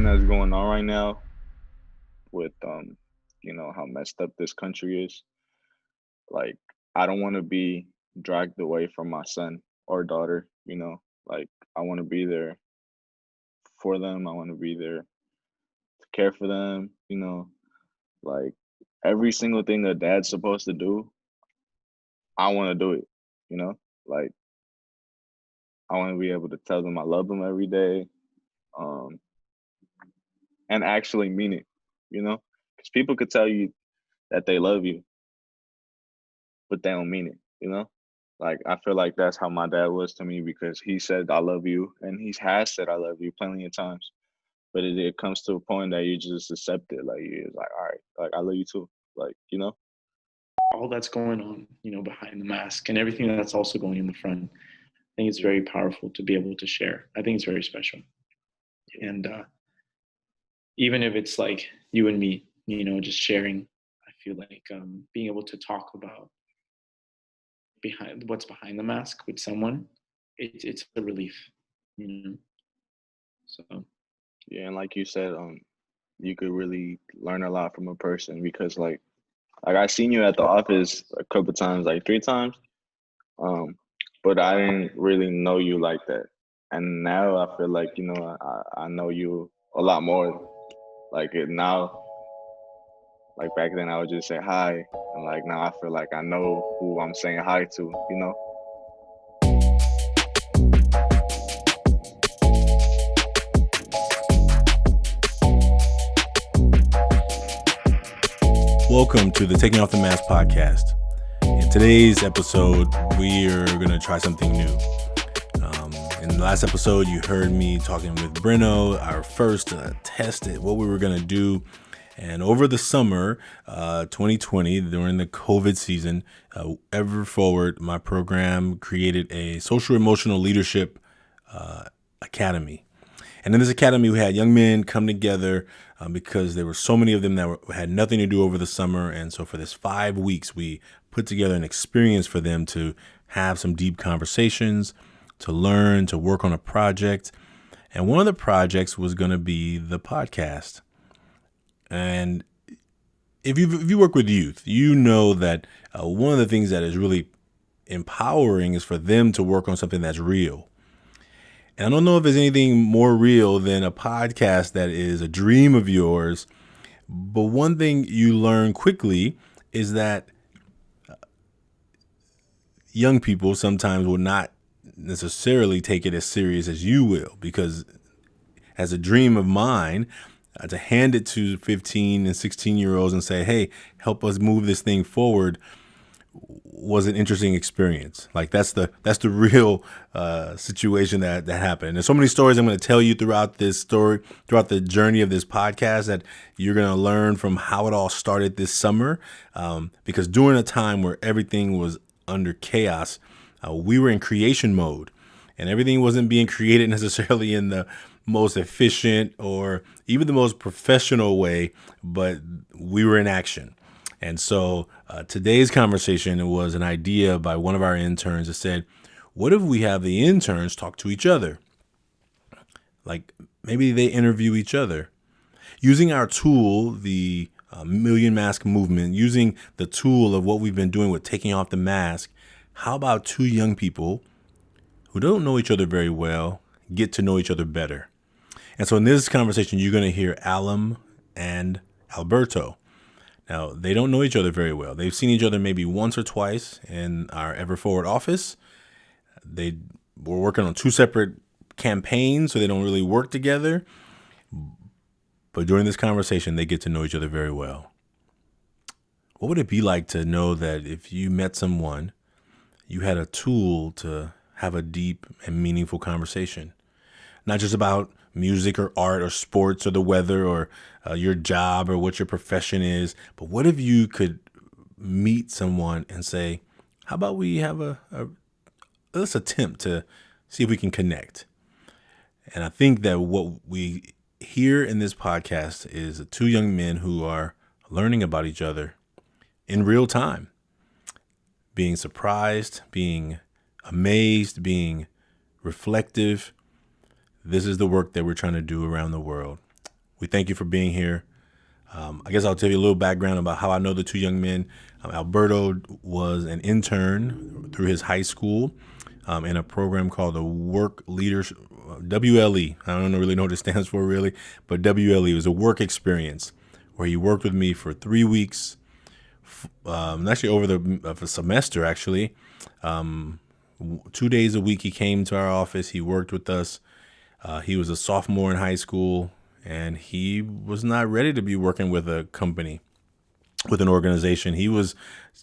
that's going on right now with how messed up this country is, like I don't want to be dragged away from my son or daughter. Like I want to be there for them. I want to be there to care for them. Like every single thing that dad's supposed to do, I want to do it. Like I want to be able to tell them I love them every day, um, and actually mean it. Because people could tell you that they love you, but they don't mean it. Like I feel like that's how my dad was to me because he said I love you, and he has said I love you plenty of times. But it comes to a point that you just accept it. Like it's like, all right, like I love you too. Like. All that's going on, behind the mask and everything that's also going in the front. I think it's very powerful to be able to share. I think it's very special. And even if it's like you and me, just sharing, I feel like being able to talk about behind what's behind the mask with someone, it's a relief, you know. So Yeah, and like you said, you could really learn a lot from a person because like I seen you at the office a couple times, like 3 times. Um, but I didn't really know you like that. And now I feel like, I know you a lot more. Like it now, like back then I would just say hi. And like now I feel like I know who I'm saying hi to. Welcome to the Taking Off the Mask podcast. In today's episode, we are going to try something new. In the last episode, you heard me talking with Breno, our first test at what we were going to do. And over the summer, 2020, during the COVID season, Ever Forward, my program created a social emotional leadership academy. And in this academy, we had young men come together because there were so many of them that had nothing to do over the summer. And so for this 5 weeks, we put together an experience for them to have some deep conversations, to learn, to work on a project. And one of the projects was going to be the podcast. And if you work with youth, you know that one of the things that is really empowering is for them to work on something that's real. And I don't know if there's anything more real than a podcast that is a dream of yours. But one thing you learn quickly is that young people sometimes will not necessarily take it as serious as you will, because as a dream of mine, to hand it to 15 and 16-year-olds and say, hey, help us move this thing forward, was an interesting experience. Like that's the real situation that happened. There's so many stories I'm going to tell you throughout the journey of this podcast that you're going to learn from how it all started this summer. Because during a time where everything was under chaos, we were in creation mode, and everything wasn't being created necessarily in the most efficient or even the most professional way, but we were in action. And so today's conversation was an idea by one of our interns that said, what if we have the interns talk to each other? Like maybe they interview each other. Using our tool, the Million Mask Movement, using the tool of what we've been doing with taking off the mask, how about two young people who don't know each other very well get to know each other better? And so in this conversation, you're going to hear Alam and Alberto. Now, they don't know each other very well. They've seen each other maybe once or twice in our Ever Forward office. They were working on two separate campaigns, so they don't really work together. But during this conversation, they get to know each other very well. What would it be like to know that if you met someone, you had a tool to have a deep and meaningful conversation? Not just about music or art or sports or the weather or your job or what your profession is, but what if you could meet someone and say, how about we have let's attempt to see if we can connect? And I think that what we hear in this podcast is two young men who are learning about each other in real time, being surprised, being amazed, being reflective. This is the work that we're trying to do around the world. We thank you for being here. I guess I'll tell you a little background about how I know the two young men. Alberto was an intern through his high school in a program called the Work Leaders WLE. I don't really know what it stands for really, but WLE was a work experience where he worked with me for 3 weeks, actually over the semester actually. 2 days a week he came to our office. He worked with us. He was a sophomore in high school, and he was not ready to be working with a company, with an organization. He was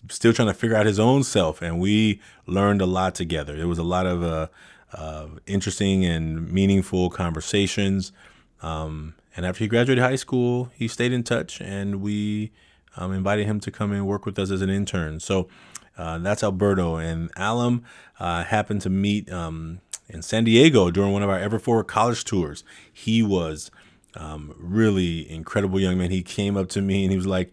still trying to figure out his own self, and we learned a lot together. There was a lot of interesting and meaningful conversations. And after he graduated high school, he stayed in touch, and we invited him to come and work with us as an intern. So that's Alberto. And Alam happened to meet in San Diego during one of our Ever Forward college tours. He was really incredible young man. He came up to me and he was like,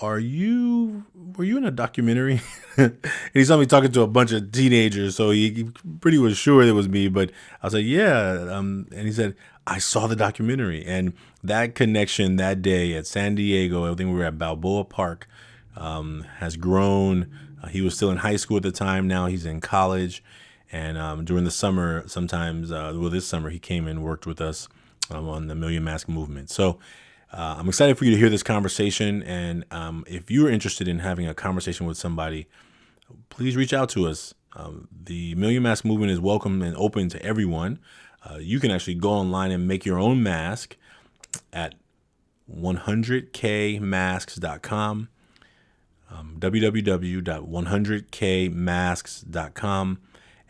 were you in a documentary? And he saw me talking to a bunch of teenagers, so he pretty was sure it was me. But I was like, yeah. And he said, I saw the documentary. And that connection that day at San Diego, I think we were at Balboa Park, has grown. He was still in high school at the time. Now he's in college. And during the summer, sometimes, this summer, he came and worked with us on the Million Mask movement. So I'm excited for you to hear this conversation. And if you're interested in having a conversation with somebody, please reach out to us. The Million Mask movement is welcome and open to everyone. You can actually go online and make your own mask at 100kmasks.com, www.100kmasks.com.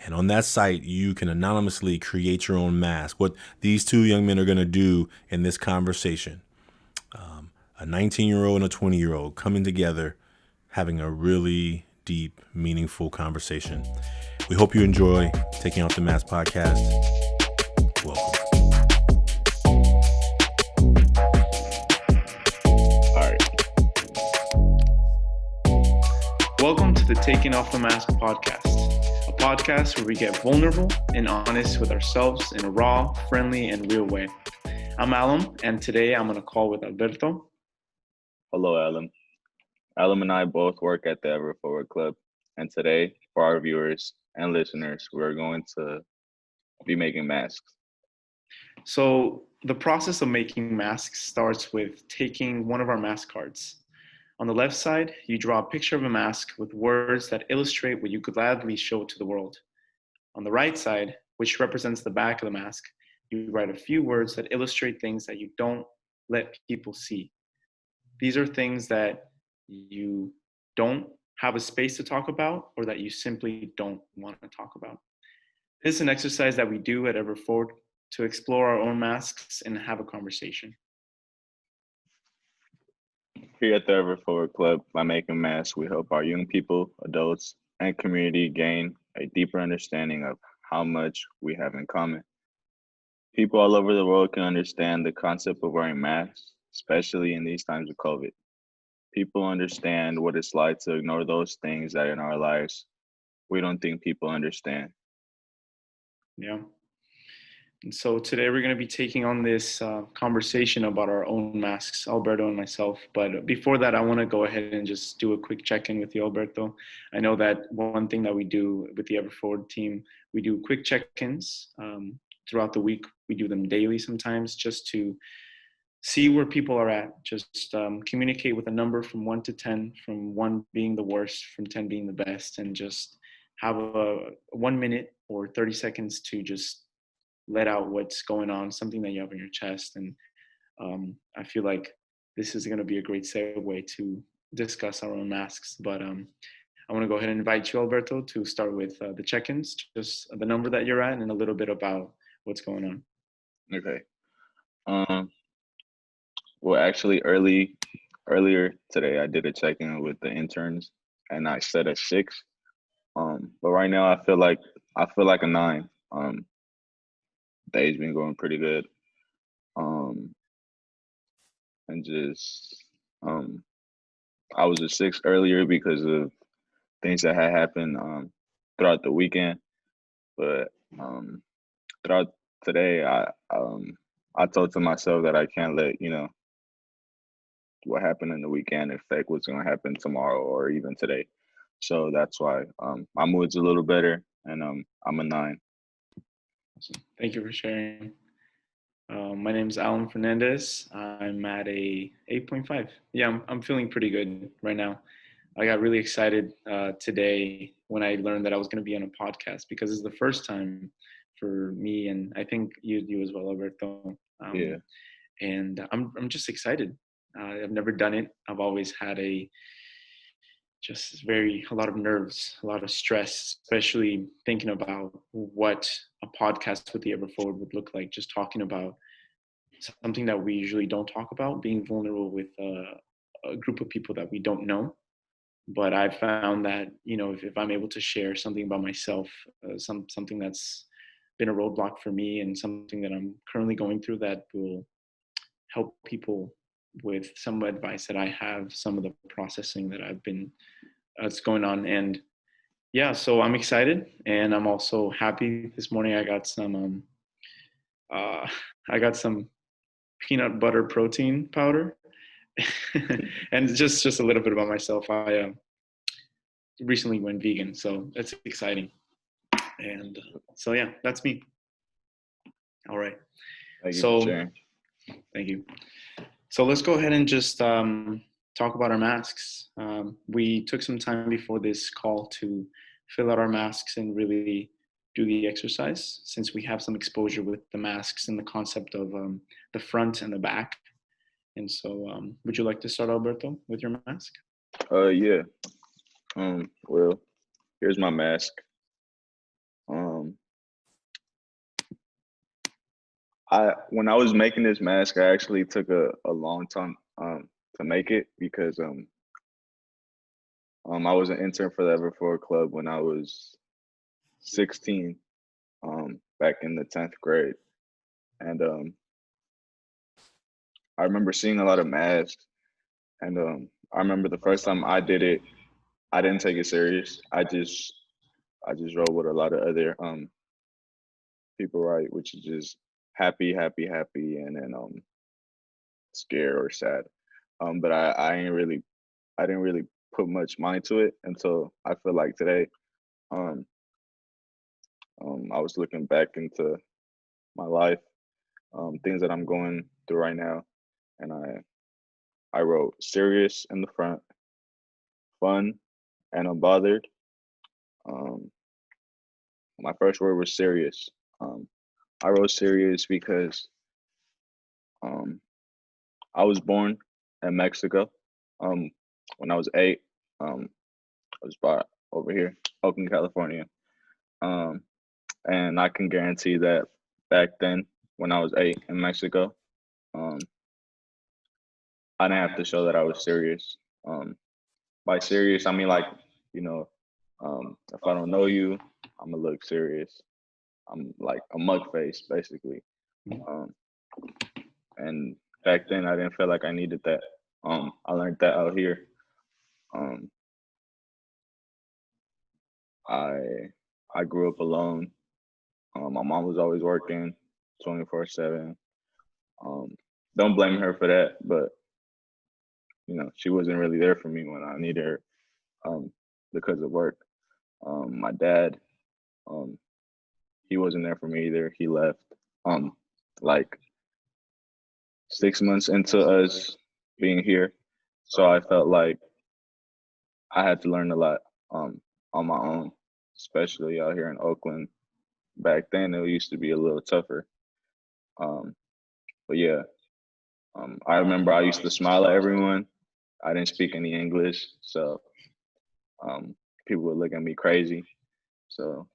And on that site, you can anonymously create your own mask. What these two young men are going to do in this conversation, a 19-year-old and a 20-year-old coming together, having a really deep, meaningful conversation. We hope you enjoy Taking Off the Mask podcast. Welcome. All right. Welcome to the Taking Off the Mask podcast, a podcast where we get vulnerable and honest with ourselves in a raw, friendly, and real way. I'm Alam, and today I'm on a call with Alberto. Hello, Alam. Alam and I both work at the Ever Forward Club, and today, for our viewers and listeners, we're going to be making masks. So the process of making masks starts with taking one of our mask cards. On the left side, you draw a picture of a mask with words that illustrate what you gladly show to the world. On the right side, which represents the back of the mask, you write a few words that illustrate things that you don't let people see. These are things that you don't have a space to talk about or that you simply don't want to talk about. This is an exercise that we do at Ever Forward to explore our own masks and have a conversation. Here at the Ever Forward Club, by making masks, we help our young people, adults, and community gain a deeper understanding of how much we have in common. People all over the world can understand the concept of wearing masks, especially in these times of COVID. People understand what it's like to ignore those things that in our lives we don't think people understand. Yeah. And so today we're going to be taking on this conversation about our own masks, Alberto and myself. But before that, I want to go ahead and just do a quick check-in with you, Alberto. I know that one thing that we do with the Ever Forward team, we do quick check-ins throughout the week. We do them daily sometimes just to see where people are at. Just communicate with a number from 1 to 10, from 1 being the worst, from 10 being the best, and just have a 1 minute or 30 seconds to just let out what's going on, something that you have in your chest. And I feel like this is going to be a great segue to discuss our own masks. But I want to go ahead and invite you, Alberto, to start with the check-ins, just the number that you're at and a little bit about what's going on. Okay. Well, actually, earlier today, I did a check-in with the interns, and I set a 6. But right now, I feel like a 9. Day's been going pretty good. And just I was a 6 earlier because of things that had happened throughout the weekend. But throughout today, I told to myself that I can't let, what happened in the weekend affect what's going to happen tomorrow or even today. So that's why my mood's a little better, and I'm a 9. Awesome. Thank you for sharing. My name is Alan Fernandez. I'm at a 8.5. Yeah, I'm feeling pretty good right now. I got really excited today when I learned that I was going to be on a podcast, because it's the first time for me, and I think you as well, Alberto. Yeah. And I'm just excited. I've never done it. I've always had a lot of nerves, a lot of stress, especially thinking about what a podcast with the Ever Forward would look like. Just talking about something that we usually don't talk about, being vulnerable with a group of people that we don't know. But I found that, if I'm able to share something about myself, something that's been a roadblock for me and something that I'm currently going through that will help people with some advice that I have, some of the processing that I've been that's going on. And yeah, so I'm excited, and I'm also happy. This morning I got some uh, I got some peanut butter protein powder. And just a little bit about myself. I recently went vegan, so that's exciting. And so yeah, that's me. All right. Thank you for So sharing. thank you. So let's go ahead and just talk about our masks. We took some time before this call to fill out our masks and really do the exercise, since we have some exposure with the masks and the concept of the front and the back. And so would you like to start, Alberto, with your mask? Yeah. Well, here's my mask. Um, when I was making this mask, I actually took a long time to make it because I was an intern for the Everforward Club when I was 16, back in the 10th grade, and I remember seeing a lot of masks, and I remember the first time I did it, I didn't take it serious. I just wrote what a lot of other people write, which is just happy, happy, happy, and then scared or sad. But I didn't really put much mind to it until I feel like today. Um, I was looking back into my life, things that I'm going through right now, and I wrote serious in the front, fun, and unbothered. Um, my first word was serious. Um, I wrote serious because um, I was born in Mexico. Um, when I was 8, I was brought over here, Oakland, California. Um, and I can guarantee that back then, when I was 8 in Mexico, um, I didn't have to show that I was serious. Um, by serious, I mean like, you know, if I don't know you, I'm gonna look serious. I'm like a mug face, basically. Um, and back then, I didn't feel like I needed that. I learned that out here. Um, I I grew up alone. My mom was always working, 24/7. Um, don't blame her for that, but she wasn't really there for me when I needed her, because of work. My dad, um, he wasn't there for me either. He left, like 6 months into us being here, so I felt like I had to learn a lot, on my own, especially out here in Oakland. Back then, it used to be a little tougher. Um, but yeah, I remember I used to smile at everyone. I didn't speak any English, so um, people would look at me crazy. So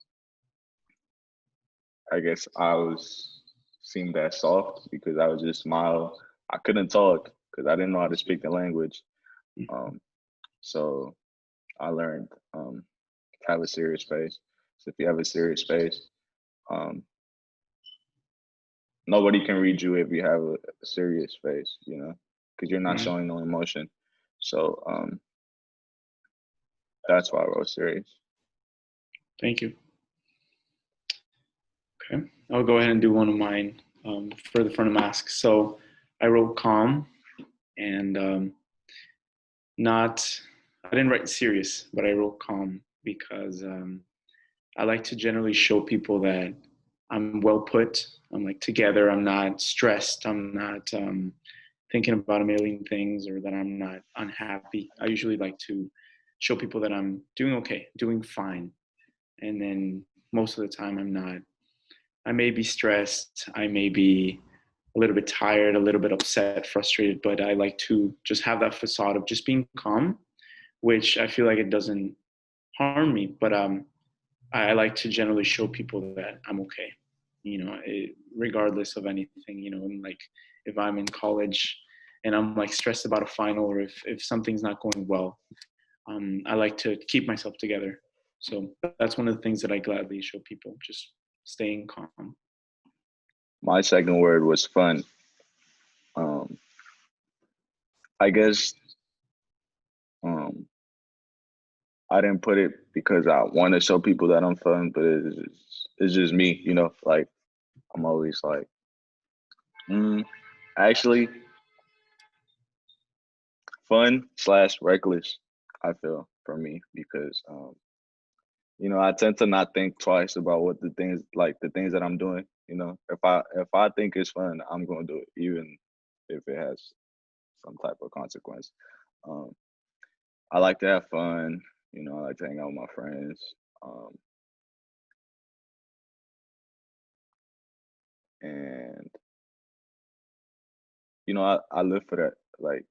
I guess I was seemed that soft because I would just smile. I couldn't talk because I didn't know how to speak the language. Um, so I learned, to have a serious face. So if you have a serious face, um, nobody can read you if you have a serious face, because you're not Mhm. showing no emotion. So that's why I wrote serious. Thank you. Okay, I'll go ahead and do one of mine. for the front of mask. So I wrote calm and not. I didn't write serious, but I wrote calm because I like to generally show people that I'm well put. I'm like together. I'm not stressed. I'm not thinking about a million things or that I'm not unhappy. I usually like to show people that I'm doing okay, doing fine. And then most of the time I'm not. I may be stressed. I may be a little bit tired, a little bit upset, frustrated, but I like to just have that facade of just being calm, which I feel like it doesn't harm me. But I like to generally show people that I'm okay, regardless of anything, and like if I'm in college and I'm like stressed about a final or if something's not going well, I like to keep myself together. So that's one of the things that I gladly show people, just staying calm. My second word was fun. Um, I guess um, I didn't put it because I want to show people that I'm fun, but it's just me, like I'm always like, mm, actually, fun slash reckless, I feel for me because, I tend to not think twice about what the things that I'm doing. If I think it's fun, I'm gonna do it, even if it has some type of consequence. Um, I like to have fun. I like to hang out with my friends. Um, and I live for that. Like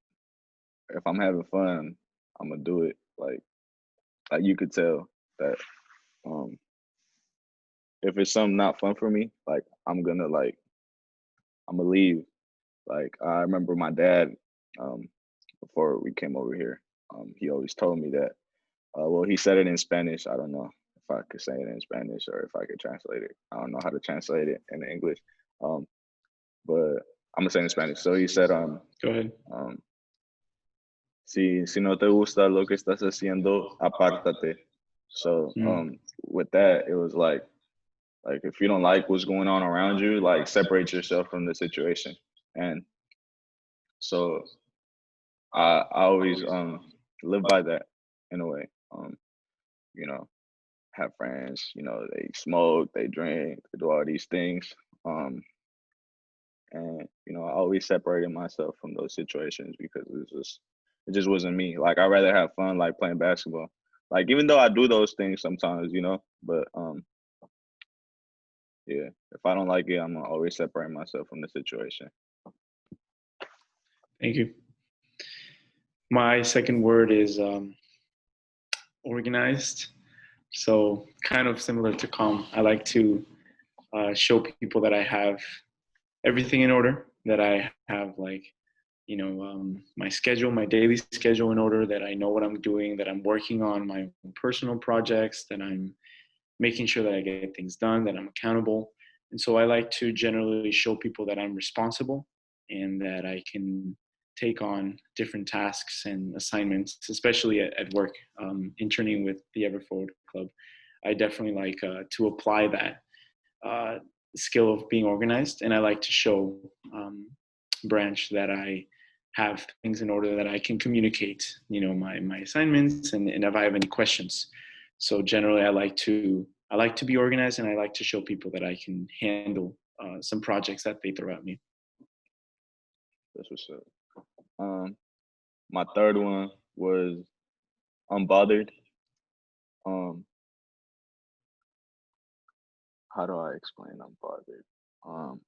if I'm having fun, I'm gonna do it. Like you could tell that um if it's something not fun for me, like I'm gonna leave. Like I remember my dad, um, before we came over here, he always told me that. Well, he said it in Spanish. I don't know if I could say it in Spanish or if I could translate it. I don't know how to translate it in English. Um, but I'm gonna say it in Spanish. So he said, Go ahead. um, si no te gusta lo que estás haciendo, apártate. So Mm. with that, it was like if you don't like what's going on around you, like separate yourself from the situation. And so I always live by that in a way. You know, have friends, they smoke, they drink, they do all these things. Um, and I always separated myself from those situations because it just wasn't me. Like I'd rather have fun like playing basketball. Like even though I do those things sometimes, but yeah, if I don't like it, I'm gonna always separate myself from the situation. Thank you. My second word is organized. So kind of similar to calm. I like to show people that I have everything in order, that I have like, my schedule, my daily schedule in order, that I know what I'm doing, that I'm working on my personal projects, that I'm making sure that I get things done, that I'm accountable. And so I like to generally show people that I'm responsible and that I can take on different tasks and assignments, especially at work, interning with the Everforward Club. I definitely like to apply that uh, skill of being organized, and I like to show Branch that I have things in order that I can communicate, my assignments and if I have any questions. So generally, I like to be organized, and I like to show people that I can handle some projects that they throw at me. That's what's up. Um, my third one was unbothered. Um, how do I explain unbothered? Um,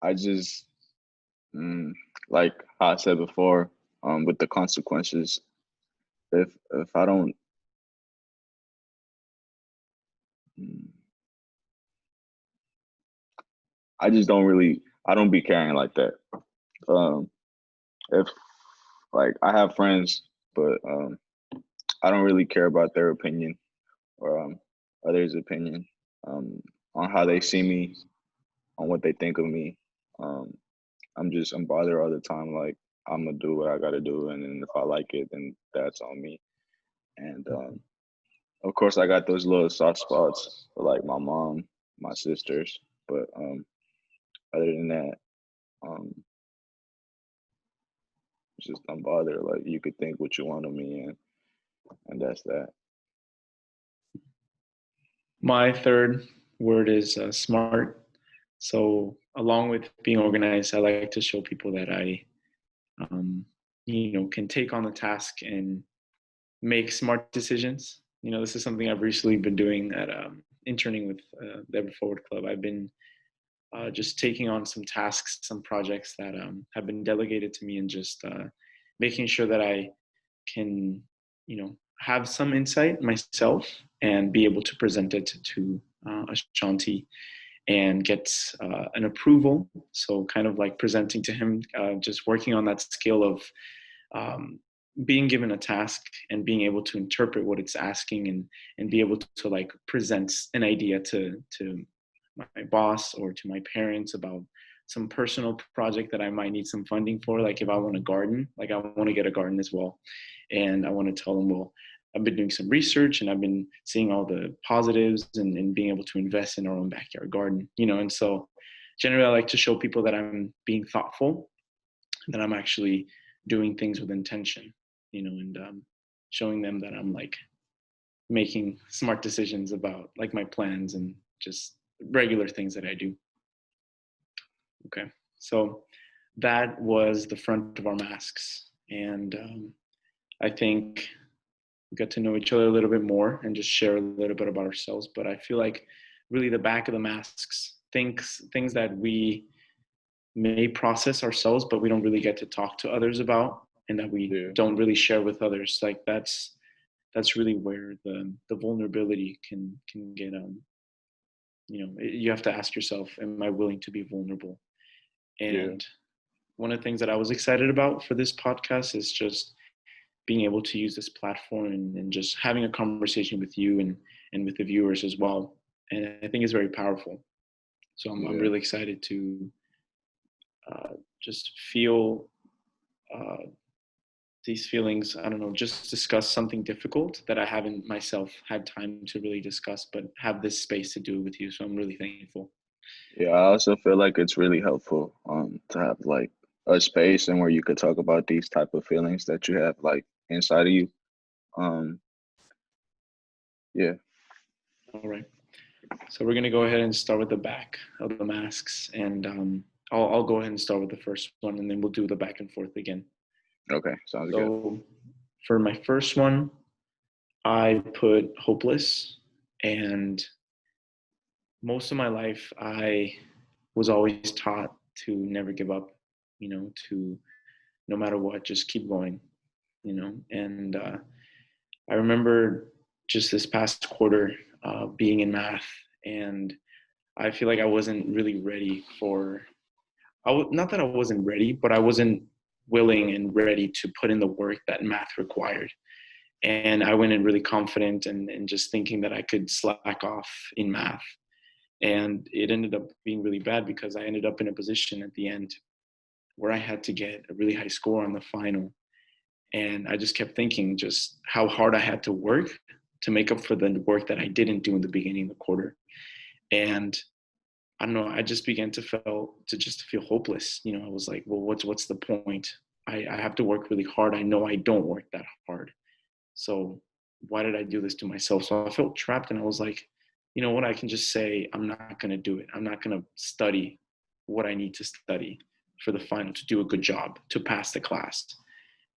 I just mm, like how I said before, with the consequences. If I don't, mm, I just don't really, I don't be caring like that. Um, if like I have friends, but I don't really care about their opinion or others' opinion um, on how they see me, on what they think of me. Um, I'm bothered all the time. Like I'm gonna do what I gotta do, and then if I like it, then that's on me. And of course, I got those little soft spots for like my mom, my sisters, but other than that, just don't bother. Like you could think what you want of me, and that's that. My third word is smart. So along with being organized, I like to show people that I, can take on the task and make smart decisions. This is something I've recently been doing at interning with the Ever Forward Club. I've been just taking on some tasks, some projects that have been delegated to me, and just making sure that I can, have some insight myself and be able to present it to Ashanti and get an approval. So kind of like presenting to him, just working on that skill of being given a task and being able to interpret what it's asking, and be able to like present an idea to my boss or to my parents about some personal project that I might need some funding for. Like if I want a garden, like I want to get a garden as well. And I want to tell them, well, I've been doing some research and I've been seeing all the positives and being able to invest in our own backyard garden, and so generally I like to show people that I'm being thoughtful, that I'm actually doing things with intention, and showing them that I'm like making smart decisions about like my plans and just regular things that I do. Okay, so that was the front of our masks, and I think we got to know each other a little bit more and just share a little bit about ourselves. But I feel like really the back of the masks, things that we may process ourselves, but we don't really get to talk to others about, and that we don't really share with others. Like that's really where the vulnerability can get. You have to ask yourself, am I willing to be vulnerable? And one of the things that I was excited about for this podcast is just being able to use this platform and just having a conversation with you and with the viewers as well. And I think it's very powerful. So I'm really excited to just feel these feelings. I don't know, just discuss something difficult that I haven't myself had time to really discuss, but have this space to do it with you. So I'm really thankful. Yeah, I also feel like it's really helpful to have like a space and where you could talk about these type of feelings that you have like inside of you. Um, yeah. All right. So we're gonna go ahead and start with the back of the masks, and I'll go ahead and start with the first one, and then we'll do the back and forth again. Okay, sounds good. So for my first one, I put hopeless, and most of my life I was always taught to never give up, to no matter what, just keep going, and I remember just this past quarter being in math, and I feel like I wasn't really ready for, not that I wasn't ready, but I wasn't willing and ready to put in the work that math required. And I went in really confident and just thinking that I could slack off in math. And it ended up being really bad because I ended up in a position at the end where I had to get a really high score on the final. And I just kept thinking just how hard I had to work to make up for the work that I didn't do in the beginning of the quarter. And I don't know, I just began to feel hopeless. I was like, well, what's the point? I have to work really hard. I know I don't work that hard. So why did I do this to myself? So I felt trapped, and I was like, you know what? I can just say, I'm not going to do it. I'm not going to study what I need to study for the final to do a good job, to pass the class.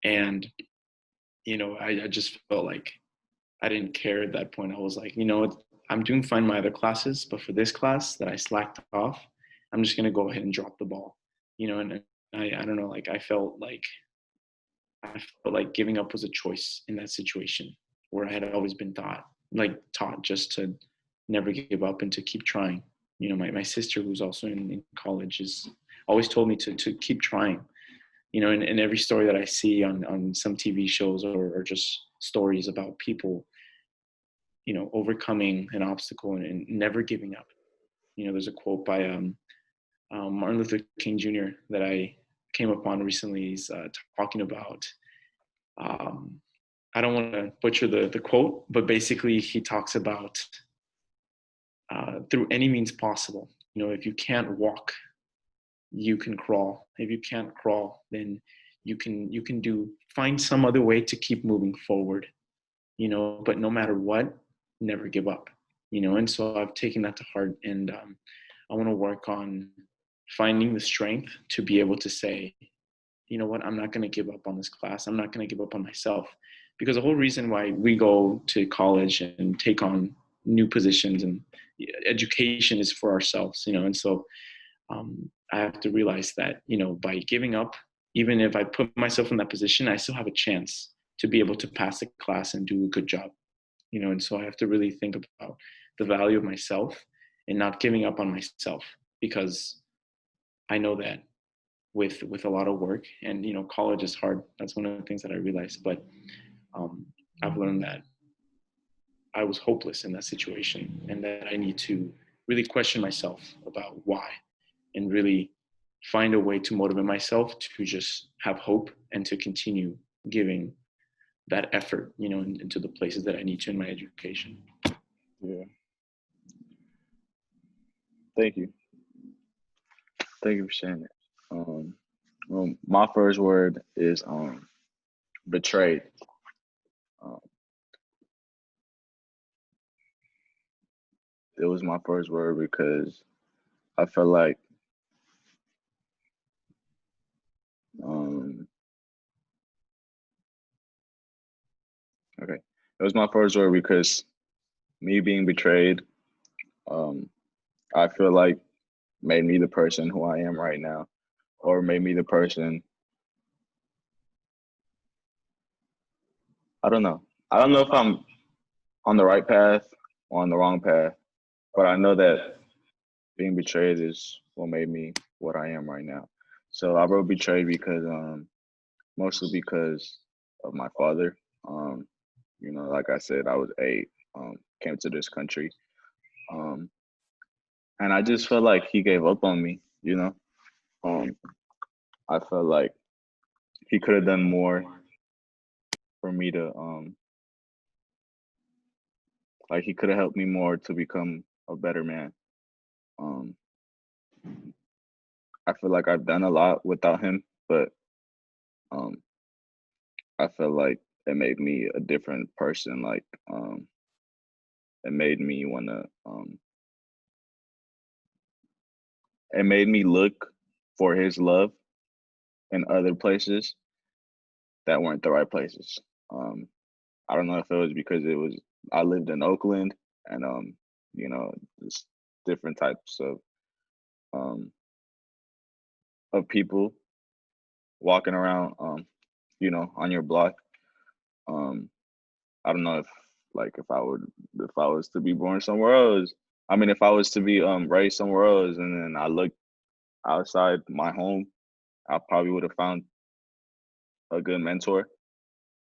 And, I just felt like I didn't care at that point. I was like, I'm doing fine in my other classes, but for this class that I slacked off, I'm just going to go ahead and drop the ball, and I don't know, like I felt like giving up was a choice in that situation where I had always been taught just to never give up and to keep trying. My sister, who's also in college, is always told me to keep trying. In every story that I see on some TV shows or just stories about people, overcoming an obstacle and never giving up. There's a quote by Martin Luther King Jr. that I came upon recently. He's talking about, I don't want to butcher the quote, but basically he talks about through any means possible. If you can't walk, you can crawl. If you can't crawl, then you can find some other way to keep moving forward, but no matter what, never give up, and so I've taken that to heart, and I want to work on finding the strength to be able to say, you know what, I'm not going to give up on this class. I'm not going to give up on myself, because the whole reason why we go to college and take on new positions and education is for ourselves, and so I have to realize that, by giving up, even if I put myself in that position, I still have a chance to be able to pass the class and do a good job, and so I have to really think about the value of myself and not giving up on myself, because I know that with a lot of work, and college is hard. That's one of the things that I realized, but um, I've learned that I was hopeless in that situation, and that I need to really question myself about why, and really find a way to motivate myself to just have hope and to continue giving that effort, into the places that I need to in my education. Yeah. Thank you. Thank you for sharing it. Well, my first word is betrayed. Um, it was my first word because I felt like um, okay. It was my first word because me being betrayed, um, I feel like made me the person who I am right now, or made me the person. I don't know. I don't know if I'm on the right path or on the wrong path, but I know that being betrayed is what made me what I am right now. So I wrote betrayed because mostly because of my father. Um, like I said, I was 8, came to this country, um, and I just felt like he gave up on me. Um, I felt like he could have done more for me to, like he could have helped me more to become a better man. Um, I feel like I've done a lot without him, but um, I feel like it made me a different person. Like it made me wanna, it made me look for his love in other places that weren't the right places. Um, I don't know if it was because I lived in Oakland, and just different types um of people walking around on your block. Um, I don't know if like if I was to be born somewhere else. I mean, if I was to be raised somewhere else, and then I looked outside my home, I probably would have found a good mentor,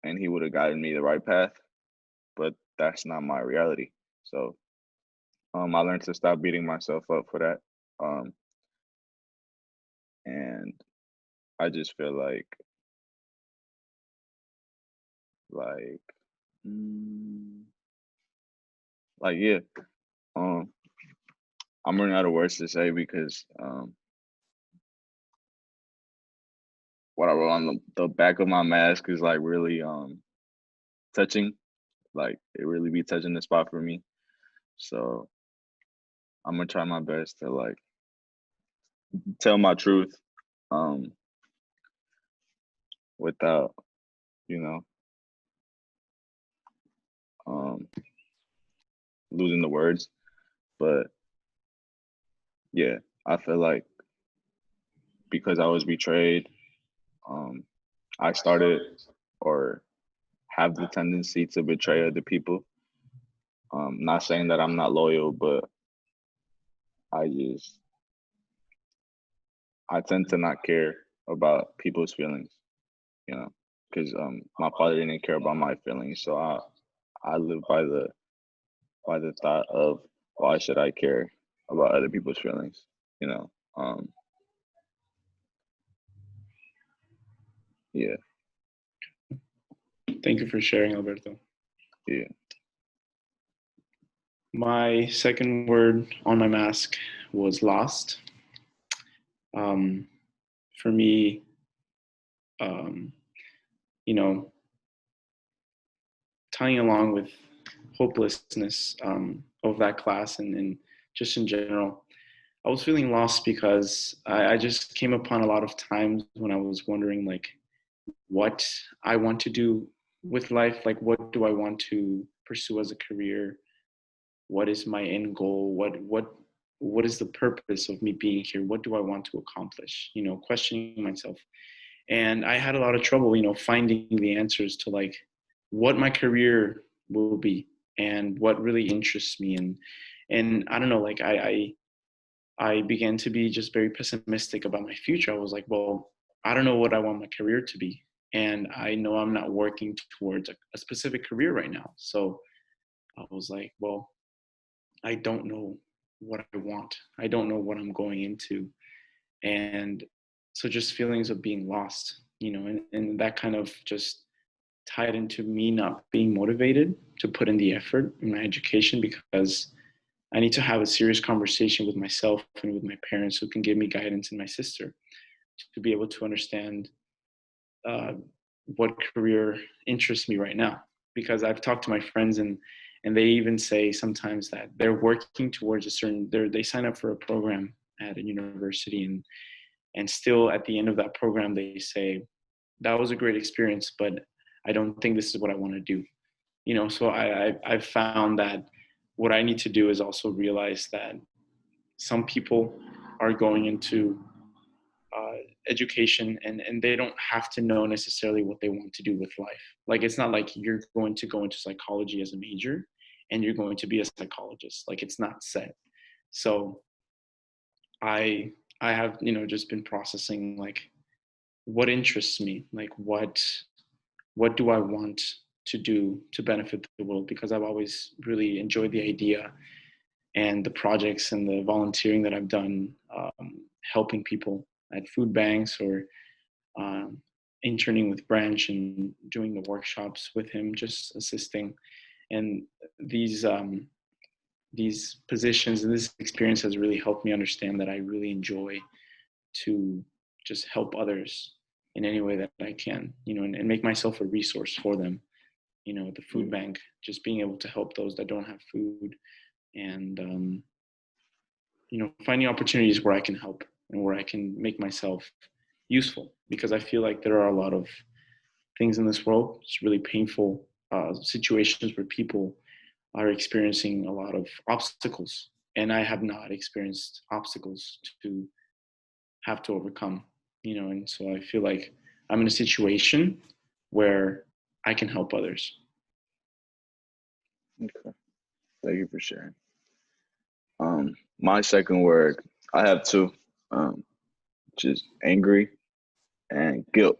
and he would have guided me the right path. But that's not my reality. So I learned to stop beating myself up for that. Um, and I just feel like mm, yeah. Um, I'm running out of words to say because what I wrote on the back of my mask is like really touching. Like it really be touching the spot for me. So I'm gonna try my best to like tell my truth um without, you know, um losing the words. But yeah, I feel like because I was betrayed, um I started or have the tendency to betray other people. Not saying that I'm not loyal, but I just I tend to not care about people's feelings, because my father didn't care about my feelings, so I live by the thought of why should I care about other people's feelings, you know. Um, yeah, Thank you for sharing, Alberto. yeah, My second word on my mask was lost. For me, um, you know, tying along with hopelessness of that class and just in general, I was feeling lost because I just came upon a lot of times when I was wondering like what I want to do with life, like what do I want to pursue as a career? What is my end goal? What is the purpose of me being here? What do I want to accomplish? Questioning myself. And I had a lot of trouble, finding the answers to like what my career will be and what really interests me. And I don't know, like I began to be just very pessimistic about my future. I was like, well, I don't know what I want my career to be. And I know I'm not working towards a specific career right now. So I was like, well, I don't know what I want. I don't know what I'm going into. And so just feelings of being lost, and that kind of just tied into me not being motivated to put in the effort in my education because I need to have a serious conversation with myself and with my parents who can give me guidance and my sister to be able to understand uh, what career interests me right now. Because I've talked to my friends and they even say sometimes that they're working towards a certain they sign up for a program at a university and still at the end of that program they say that was a great experience, but I don't think this is what I want to do. So I've found that what I need to do is also realize that some people are going into education and they don't have to know necessarily what they want to do with life. Like it's not like you're going to go into psychology as a major and you're going to be a psychologist. Like it's not set. So I have just been processing like what interests me, like what do I want to do to benefit the world, because I've always really enjoyed the idea and the projects and the volunteering that I've done, helping people at food banks or um, interning with Branch and doing the workshops with him, just assisting. And these these positions and this experience has really helped me understand that I really enjoy to just help others in any way that I can, and make myself a resource for them. The food bank, just being able to help those that don't have food, and finding opportunities where I can help and where I can make myself useful, because I feel like there are a lot of things in this world. It's really painful situations where people are experiencing a lot of obstacles, and I have not experienced obstacles to have to overcome. And so I feel like I'm in a situation where I can help others. Okay. Thank you for sharing. My second word, I have two, which is angry and guilt.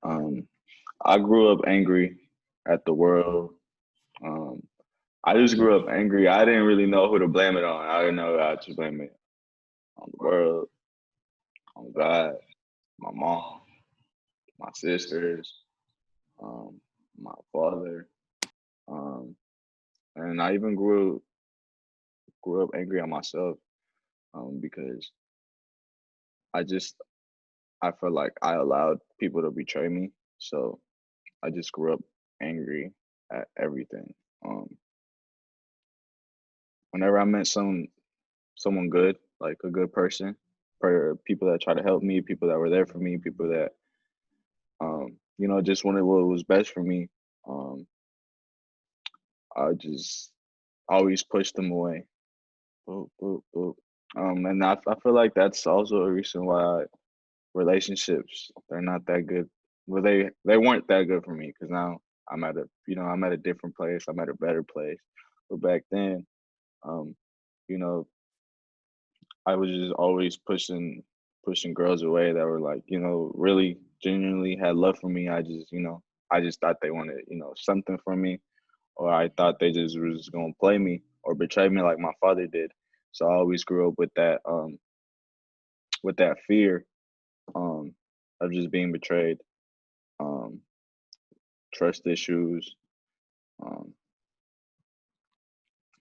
Um, I grew up angry at the world. Um, I just grew up angry. I didn't really know who to blame it on. I didn't know I to blame it on the world, on God, my mom, my sisters, um, my father, um, and I even grew up angry at myself because I just I felt like I allowed people to betray me. So I just grew up angry at everything. Um, Whenever I met someone good, like a good person, for people that try to help me, people that were there for me, people that just wanted what was best for me, um, I just always pushed them away. Boop, boop, boop. And I feel like that's also a reason why relationships they're not that good. Well, they weren't that good for me because now I'm at a different place. I'm at a better place. But back then, um, you know, I was just always pushing girls away that were like, really genuinely had love for me. I just thought they wanted, something from me, or I thought they just was gonna play me or betray me like my father did. So I always grew up with that fear um of just being betrayed, um, trust issues. Um,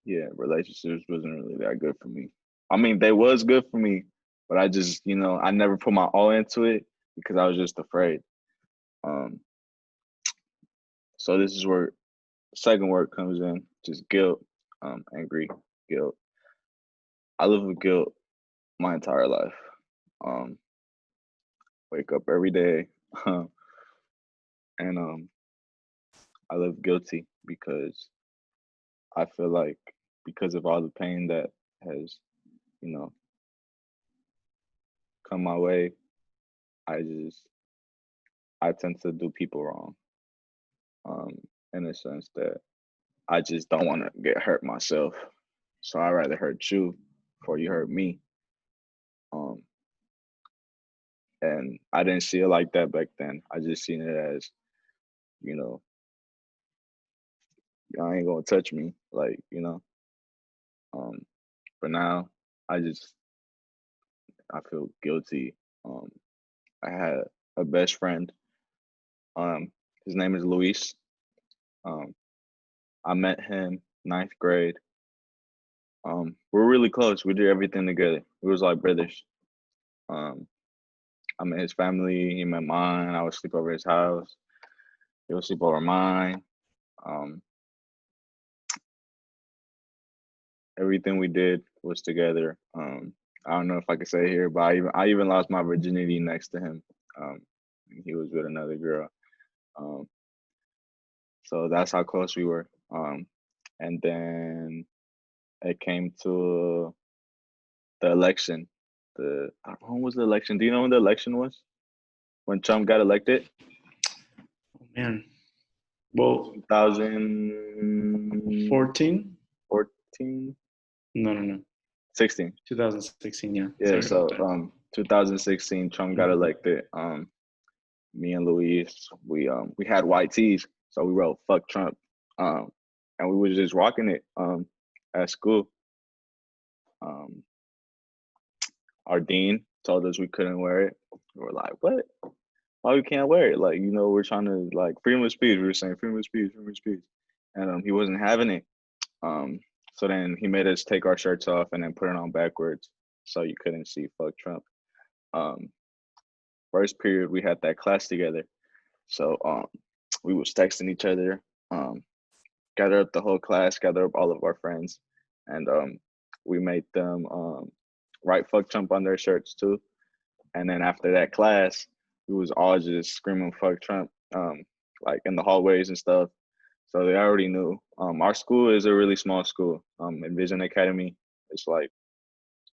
yeah, relationships wasn't really that good for me. I mean, they was good for me, but I just, I never put my all into it because I was just afraid. Um, so this is where second word comes in, just guilt, angry, guilt. I live with guilt my entire life. Um, wake up every day, and I live guilty because I feel like because of all the pain that has, you know, come my way, I just I tend to do people wrong. Um, in a sense that I just don't want to get hurt myself. So I'd rather hurt you before you hurt me. Um, and I didn't see it like that back then. I just seen it as, you know, y'all ain't gonna touch me, Um, but now I just I feel guilty. Um, I had a best friend. His name is Luis. Um, I met him ninth grade. We're really close. We did everything together. We was like brothers. Um, I met his family. He met mine. I would sleep over his house. He would sleep over mine. Um, everything we did was together. I don't know if I could say here, but I even lost my virginity next to him. Um, he was with another girl. Um, so that's how close we were. And then it came to the election. When was the election? Do you know when the election was? When Trump got elected? Oh man. Well, 2014, 14? No. 16. 2016, yeah. Yeah, Sorry about so that. 2016, Trump got Mhm. elected. Me and Luis, we had white tees, so we wrote "fuck Trump," and we was just rocking it at school. Um, our dean told us we couldn't wear it. We were like, "What? Why we can't wear it? Like, we're trying to like freedom of speech." We were saying freedom of speech, freedom of speech, and he wasn't having it. Um, so then he made us take our shirts off and then put it on backwards, so you couldn't see "fuck Trump." Um, first period we had that class together, so we was texting each other. Gather up the whole class, gather up all of our friends, and we made them write "fuck Trump" on their shirts too. And then after that class, we was all just screaming "fuck Trump," like in the hallways and stuff. So they already knew. Our school is a really small school. Envision Academy, it's like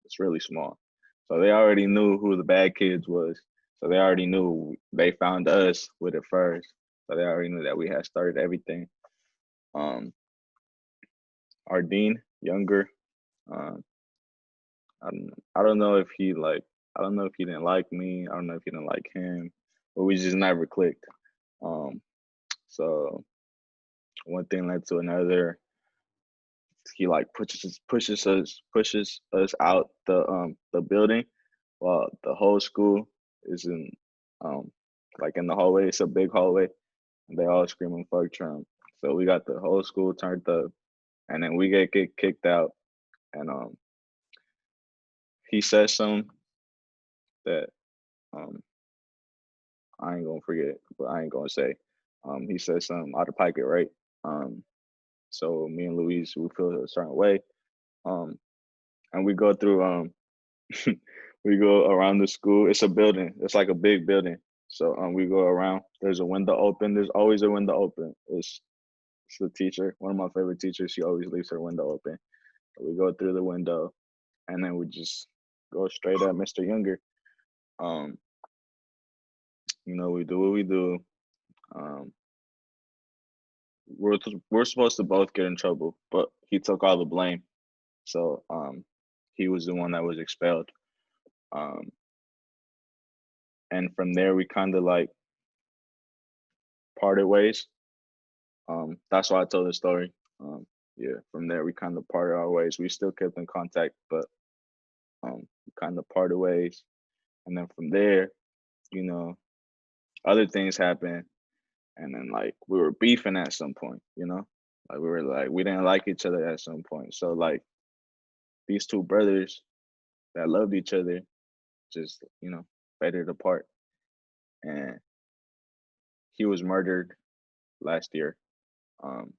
it's really small. So they already knew who the bad kids was. So they already knew they found us with it first. So they already knew that we had started everything. Um, our dean, younger, uh, I don't know if I don't know if he didn't like me. I don't know if he didn't like him, but we just never clicked. Um, so one thing led to another. He like pushes us out the building, while the whole school is in um like in the hallway. It's a big hallway, and they all screaming "fuck Trump." So we got the whole school turned up, and then we get kicked out, and he says something that um I ain't gonna forget, but I ain't gonna say. He said something out of pocket, right? Um, so me and Louise, we feel a certain way. Um, and we go through we go around the school. It's a building. It's like a big building. So we go around. There's a window open. There's always a window open. It's the teacher, one of my favorite teachers. She always leaves her window open. So we go through the window, and then we just go straight at Mr. Younger. Um, we do what we do. Um, we're supposed to both get in trouble, but he took all the blame. So he was the one that was expelled. Um, and from there we kind of like parted ways. That's why I told the story. Yeah, from there we kind of parted our ways. We still kept in contact, but we kind of parted ways. And then from there, you know, other things happened, and then like we were beefing at some point. Like we didn't like each other at some point. So like these two brothers that loved each other, just faded apart. And he was murdered last year. Um,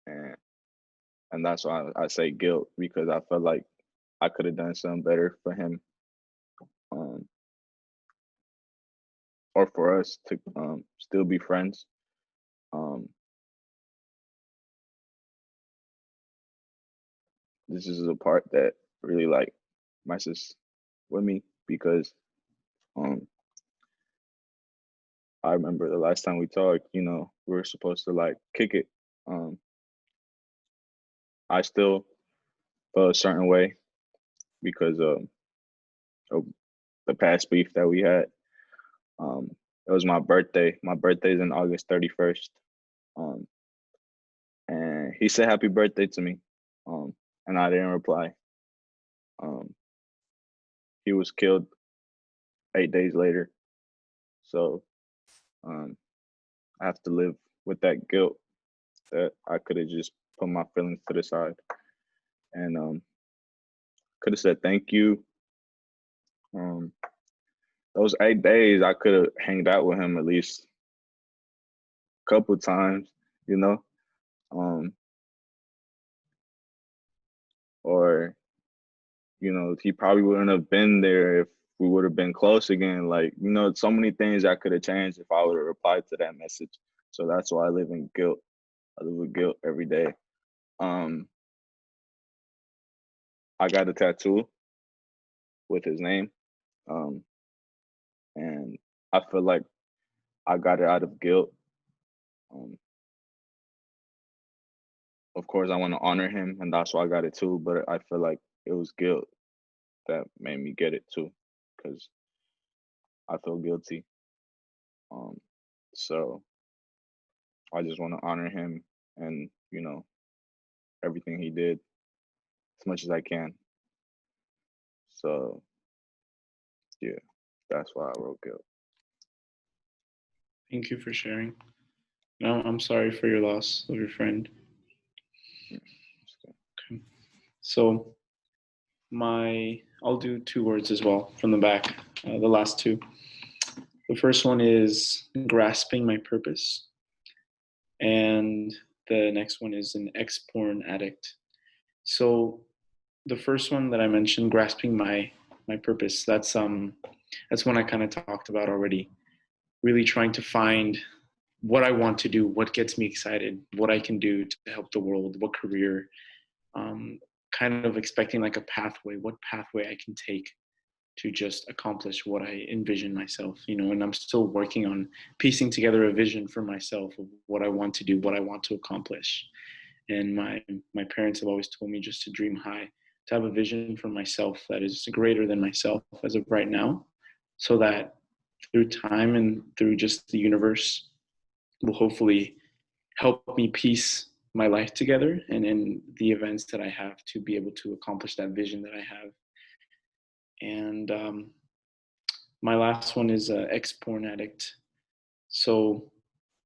and that's why I say guilt, because I felt like I could have done something better for him, um, or for us to still be friends. Um, this is a part that really like messes with me, because um, I remember the last time we talked, we were supposed to like kick it. Um, I still felt a certain way because of the past beef that we had. Um, it was my birthday. My birthday's in August 31st. Um, and he said happy birthday to me. And I didn't reply. Um, he was killed 8 days later. So um, I have to live with that guilt that I could have just put my feelings to the side and could have said thank you. Um, those 8 days, I could have hanged out with him at least a couple times, you know, um, or he probably wouldn't have been there if we would have been close again. Like, so many things I could have changed if I would have replied to that message. So that's why I live in guilt. I live with guilt every day. I got a tattoo with his name. Um, and I feel like I got it out of guilt. Um, of course, I want to honor him, and that's why I got it too. But I feel like it was guilt that made me get it too, because I feel guilty. Um, so I just want to honor him and everything he did as much as I can. So yeah, that's why I wrote guilt. Thank you for sharing. No, I'm sorry for your loss of your friend. Okay. So I'll do 2 words as well from the back, the last 2. The first one is grasping my purpose. And the next one is an ex-porn addict. So the first one that I mentioned, grasping my purpose, that's one I kind of talked about already. Really trying to find what I want to do, what gets me excited, what I can do to help the world, what career, kind of expecting like a pathway, what pathway I can take to just accomplish what I envision myself, and I'm still working on piecing together a vision for myself of what I want to do, what I want to accomplish. And my parents have always told me just to dream high, to have a vision for myself that is greater than myself as of right now, so that through time and through just the universe will hopefully help me piece my life together and in the events that I have to be able to accomplish that vision that I have. And my last one is ex-porn addict. So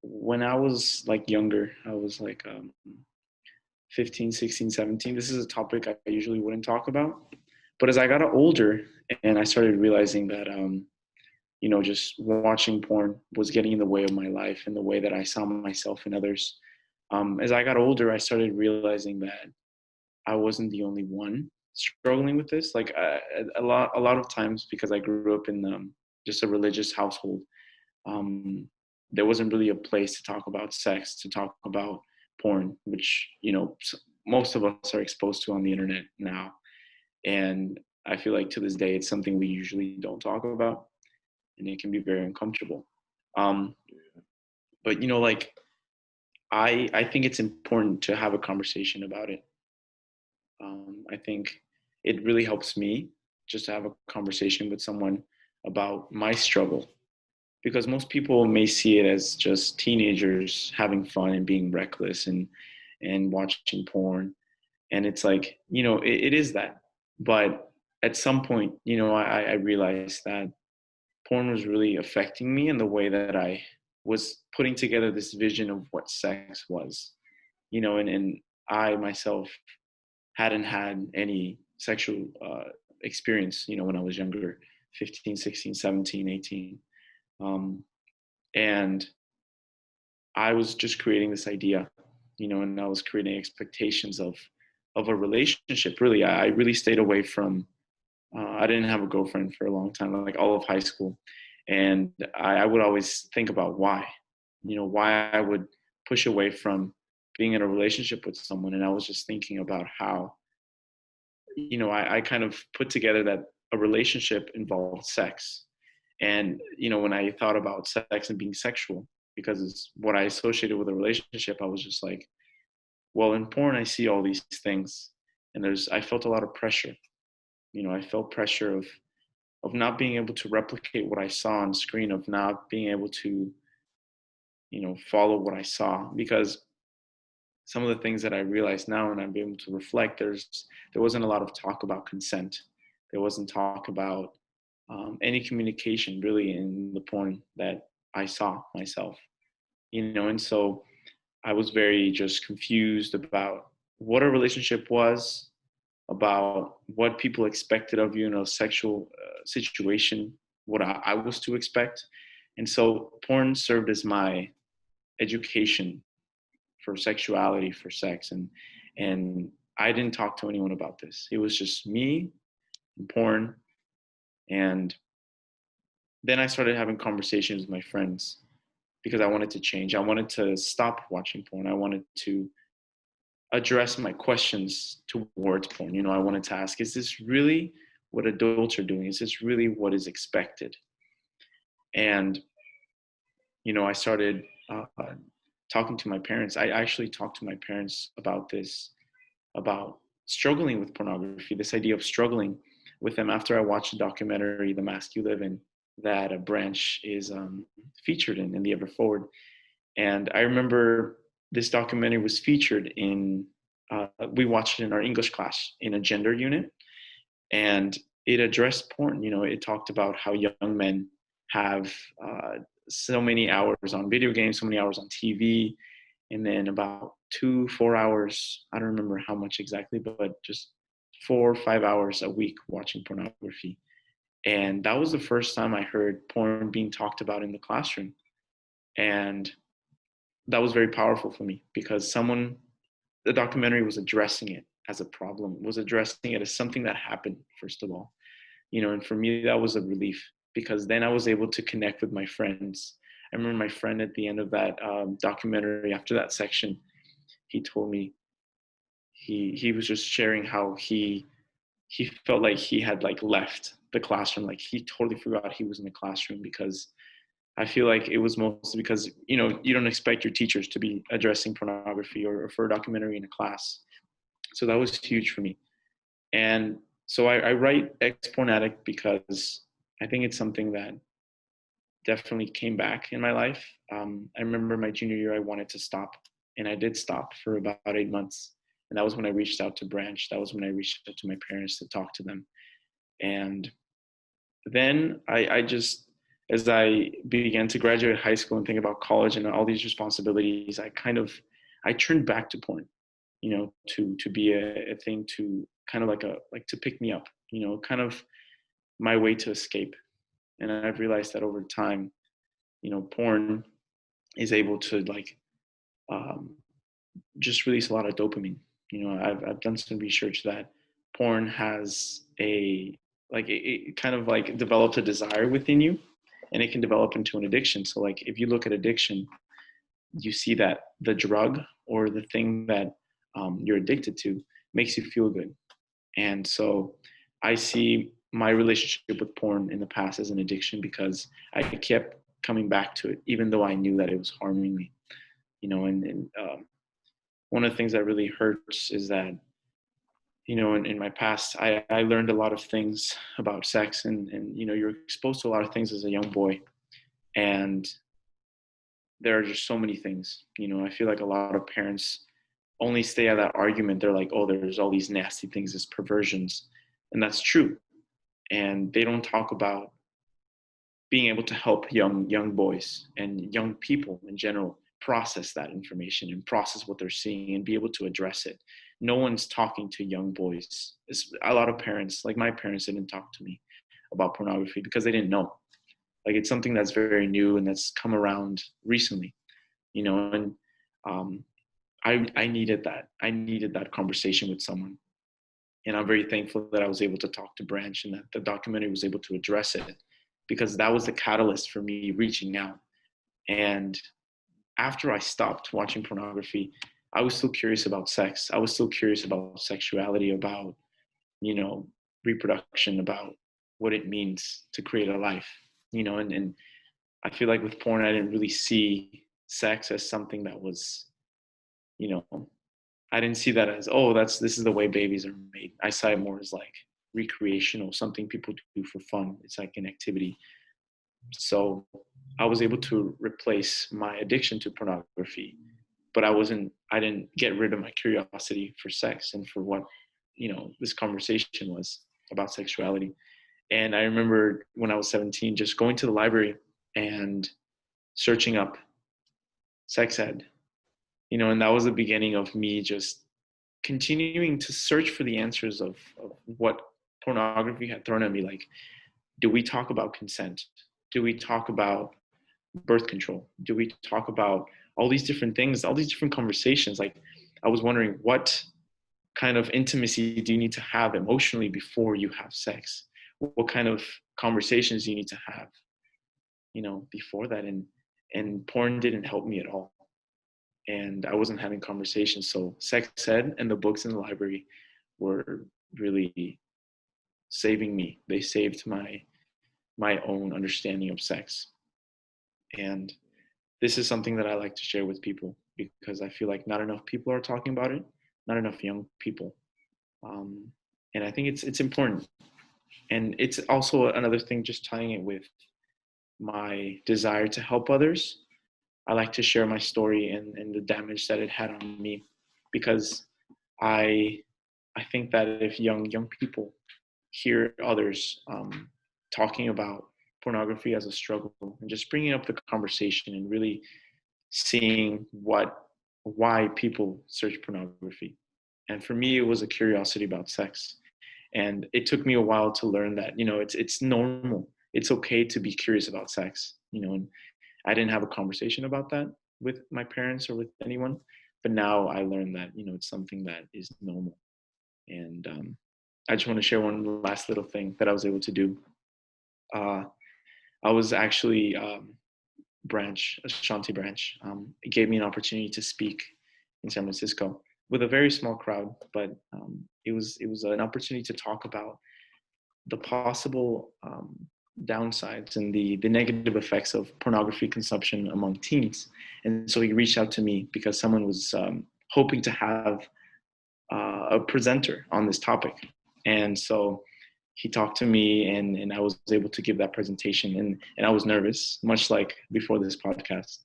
when I was like younger, I was like 15, 16, 17. This is a topic I usually wouldn't talk about. But as I got older and I started realizing that, just watching porn was getting in the way of my life and the way that I saw myself and others. As I got older, I started realizing that I wasn't the only one struggling with this. Like a lot of times, because I grew up in just a religious household, there wasn't really a place to talk about sex, to talk about porn, which most of us are exposed to on the internet now. And I feel like to this day, it's something we usually don't talk about, and it can be very uncomfortable. Um, but like I think it's important to have a conversation about it. I think it really helps me just to have a conversation with someone about my struggle, because most people may see it as just teenagers having fun and being reckless and watching porn, and it's like it is that. But at some point, I realized that porn was really affecting me in the way that I was putting together this vision of what sex was, and I myself hadn't had any sexual experience, when I was younger, 15, 16, 17, 18. And I was just creating this idea, and I was creating expectations of a relationship. Really, I really stayed away from. I didn't have a girlfriend for a long time, like all of high school, and I would always think about why, why I would push away from being in a relationship with someone, and I was just thinking about how, I kind of put together that a relationship involved sex, and when I thought about sex and being sexual, because it's what I associated with a relationship, I was just like, well, in porn, I see all these things, and I felt a lot of pressure. I felt pressure of not being able to replicate what I saw on screen, of not being able to, follow what I saw, because some of the things that I realize now and I'm able to reflect, there wasn't a lot of talk about consent. There wasn't talk about any communication really in the porn that I saw myself, and so I was very just confused about what a relationship was, about what people expected of you in a sexual situation, what I was to expect. And so porn served as my education for sexuality, for sex. And I didn't talk to anyone about this. It was just me and porn. And then I started having conversations with my friends because I wanted to change. I wanted to stop watching porn. I wanted to address my questions towards porn. I wanted to ask, is this really what adults are doing? Is this really what is expected? And, I started talking to my parents. I actually talked to my parents about this, about struggling with pornography, this idea of struggling with them after I watched the documentary, The Mask You Live In, that a Branch is featured in the Ever Forward. And I remember this documentary was featured we watched it in our English class in a gender unit, and it addressed porn. It talked about how young men have so many hours on video games, so many hours on TV, and then about 4 hours, I don't remember how much exactly, but just 4 or 5 hours a week watching pornography. And that was the first time I heard porn being talked about in the classroom. And that was very powerful for me because the documentary was addressing it as a problem, was addressing it as something that happened, first of all. And for me, that was a relief because then I was able to connect with my friends. I remember my friend at the end of that documentary, after that section, he told me, he was just sharing how he felt like he had like left the classroom. Like he totally forgot he was in the classroom because I feel like it was mostly because, you don't expect your teachers to be addressing pornography or for a documentary in a class. So that was huge for me. And so I write Ex-Porn Addict because I think it's something that definitely came back in my life. I remember my junior year, I wanted to stop, and I did stop for about 8 months. And that was when I reached out to Branch. That was when I reached out to my parents to talk to them. And then I just, as I began to graduate high school and think about college and all these responsibilities, I turned back to porn, to be a thing, to kind of like to pick me up, kind of my way to escape. And I've realized that over time, porn is able to just release a lot of dopamine. I've done some research that porn has it kind of like developed a desire within you, and it can develop into an addiction. So like if you look at addiction, you see that the drug or the thing that you're addicted to makes you feel good. And so I see my relationship with porn in the past as an addiction because I kept coming back to it, even though I knew that it was harming me. And one of the things that really hurts is that, in my past, I learned a lot of things about sex, and you're exposed to a lot of things as a young boy. And there are just so many things, I feel like a lot of parents only stay at that argument. They're like, oh, there's all these nasty things as perversions. And that's true. And they don't talk about being able to help young boys and young people in general process that information and process what they're seeing and be able to address it. no one's talking to young boys. A lot of parents, like my parents, didn't talk to me about pornography because they didn't know. Like, it's something that's very new and that's come around recently, and I needed that. I needed that conversation with someone. And I'm very thankful that I was able to talk to Branch and that the documentary was able to address it, because that was the catalyst for me reaching out. And after I stopped watching pornography, I was still curious about sex. I was still curious about sexuality, about, reproduction, about what it means to create a life, and I feel like with porn, I didn't really see sex as something that was, you know, I didn't see that as, oh, this is the way babies are made. I saw it more as like recreational, something people do for fun. It's like an activity. So I was able to replace my addiction to pornography, but I didn't get rid of my curiosity for sex and for what, this conversation was about sexuality. And I remember when I was 17, just going to the library and searching up sex ed, and that was the beginning of me just continuing to search for the answers of what pornography had thrown at me. Like, do we talk about consent? Do we talk about birth control? Do we talk about all these different things, all these different conversations? Like, I was wondering, what kind of intimacy do you need to have emotionally before you have sex? What kind of conversations do you need to have, before that? And porn didn't help me at all. And I wasn't having conversations. So sex ed and the books in the library were really saving me. They saved my own understanding of sex. And this is something that I like to share with people, because I feel like not enough people are talking about it, not enough young people. And I think it's important. And it's also another thing, just tying it with my desire to help others. I like to share my story and the damage that it had on me, because I think that if young people hear others talking about pornography as a struggle, and just bringing up the conversation and really seeing why people search pornography. And for me, it was a curiosity about sex. And it took me a while to learn that, it's normal. It's okay to be curious about sex, and I didn't have a conversation about that with my parents or with anyone. But now I learned that, it's something that is normal. And I just want to share one last little thing that I was able to do. I was actually Ashanti Branch, it gave me an opportunity to speak in San Francisco with a very small crowd, but it was an opportunity to talk about the possible downsides and the negative effects of pornography consumption among teens. And so he reached out to me because someone was hoping to have a presenter on this topic. And so he talked to me, and I was able to give that presentation. And I was nervous, much like before this podcast,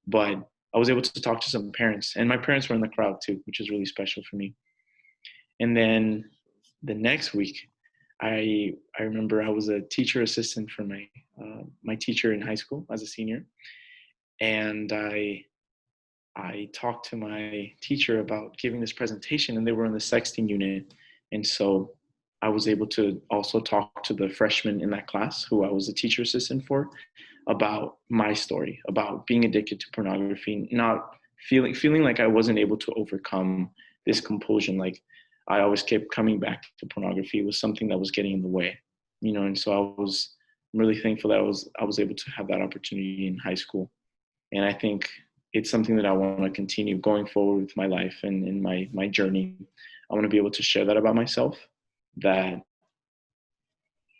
but I was able to talk to some parents, and my parents were in the crowd too, which is really special for me. And then the next week, I remember I was a teacher assistant for my teacher in high school as a senior, and I talked to my teacher about giving this presentation, and they were in the sexting unit, and so I was able to also talk to the freshmen in that class who I was a teacher assistant for about my story, about being addicted to pornography, not feeling like I wasn't able to overcome this compulsion. Like, I always kept coming back to pornography. It was something that was getting in the way, and so I'm really thankful that I was able to have that opportunity in high school. And I think it's something that I want to continue going forward with my life and in my journey. I want to be able to share that about myself, that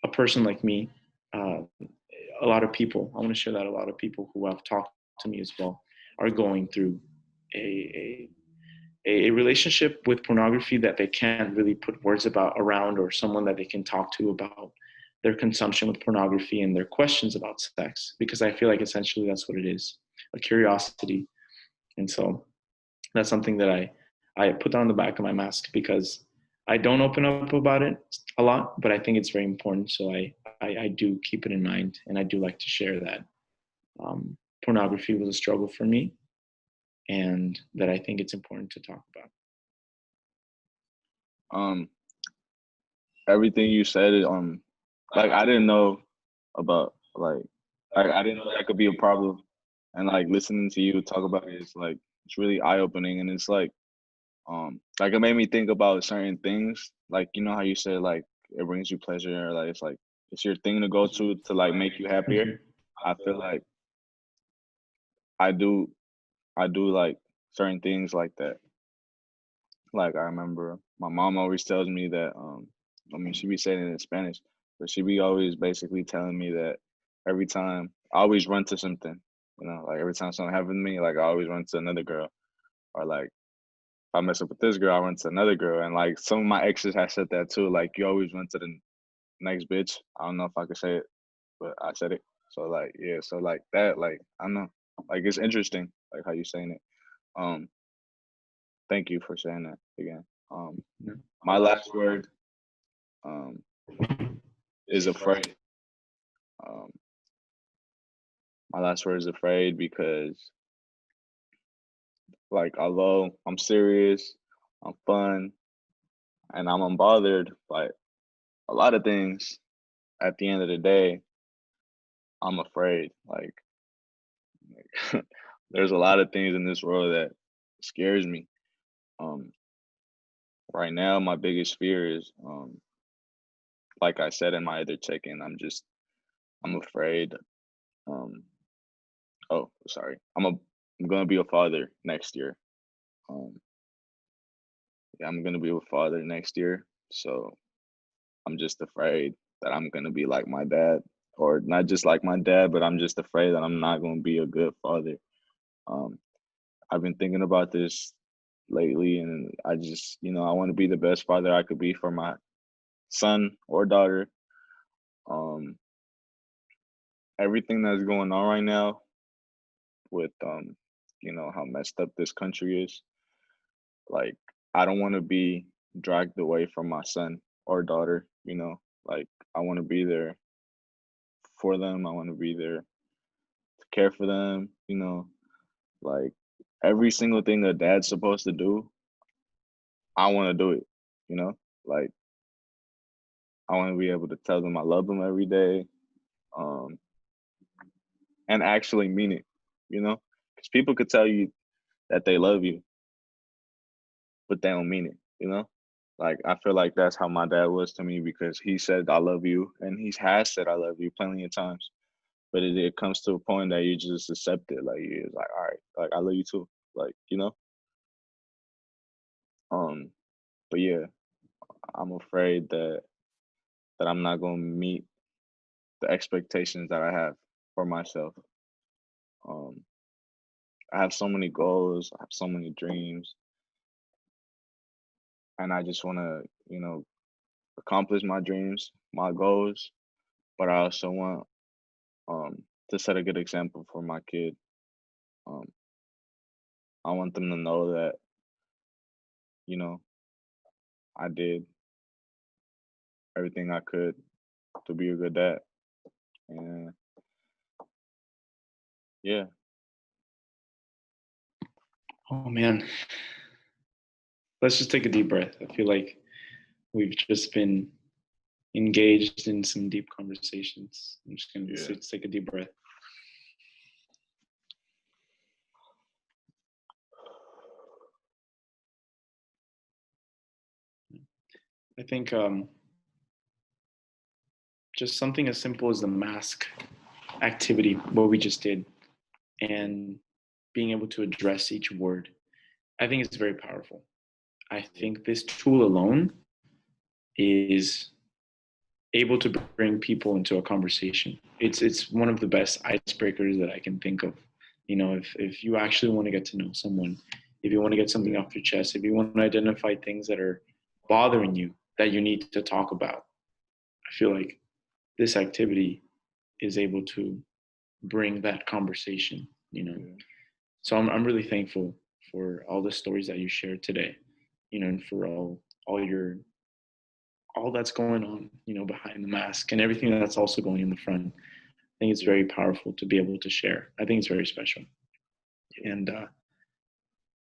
a person like me, a lot of people, I want to share that a lot of people who have talked to me as well are going through a relationship with pornography that they can't really put words around, or someone that they can talk to about their consumption with pornography and their questions about sex, because I feel like essentially that's what it is, a curiosity. And so that's something that I put on the back of my mask, because I don't open up about it a lot, but I think it's very important. So I do keep it in mind, and I do like to share that pornography was a struggle for me, and that I think it's important to talk about. Um, everything you said, like I didn't know about like I didn't know that could be a problem, and like listening to you talk about it is like it's really eye opening, and it's like it made me think about certain things, like you know how you said like it brings you pleasure, or like it's your thing to go to like make you happier. Mhm. I feel like I do I do like certain things like that. Like I remember my mom always tells me that I mean she be saying it in Spanish, but she be always basically telling me that every time I always run to something, you know, like every time something happens to me, like I always run to another girl. Or like if I mess up with this girl, I run to another girl. And like some of my exes have said that too. Like you always run to the next bitch. I don't know if I could say it, but I said it. So like yeah, so like that, like I don't know. Like it's interesting, like how you saying it. Um, thank you for saying that again. Um, Yeah. my last word um is afraid. Um, my last word is afraid because like although I'm serious, I'm fun, and I'm unbothered by a lot of things, at the end of the day, I'm afraid. Like there's a lot of things in this world that scares me. Um, right now, my biggest fear is, like I said in my other check-in, I'm afraid. Um, oh, sorry, I'm gonna be a father next year. Um, yeah, I'm gonna be a father next year, so I'm just afraid that I'm gonna be like my dad, or not just like my dad, but I'm just afraid that I'm not gonna be a good father. Um, I've been thinking about this lately, and I just, you know, I want to be the best father I could be for my son or daughter. Um, everything that's going on right now with, you know, how messed up this country is, like, I don't want to be dragged away from my son or daughter, you know, like, I want to be there for them. I want to be there to care for them, you know, like, every single thing that dad's supposed to do, I want to do it, you know, like, I want to be able to tell them I love them every day, um, and actually mean it, you know? Because people could tell you that they love you, but they don't mean it, you know? Like, I feel like that's how my dad was to me because he said, I love you, and he has said, I love you plenty of times. But it comes to a point that you just accept it. Like, it's like, all right, like, I love you too. Like, you know? Um, but yeah, I'm afraid that I'm not going to meet the expectations that I have for myself. Um, I have so many goals, I have so many dreams, and I just want to, you know, accomplish my dreams, my goals, but I also want to set a good example for my kid. Um, I want them to know that, you know, I did everything I could to be a good dad. And yeah, Oh man, let's just take a deep breath. I feel like we've just been engaged in some deep conversations. I'm just gonna yeah, let's take a deep breath. I think just something as simple as the mask activity, what we just did, and being able to address each word, I think it's very powerful. I think this tool alone is able to bring people into a conversation. It's one of the best icebreakers that I can think of. You know, if you actually want to get to know someone, if you want to get something yeah, off your chest, if you want to identify things that are bothering you that you need to talk about, I feel like this activity is able to bring that conversation, you know. yeah, So I'm really thankful for all the stories that you shared today, you know, and for all that's going on, you know, behind the mask and everything that's also going in the front. I think it's yeah, very powerful to be able to share. I think it's very special. yeah, And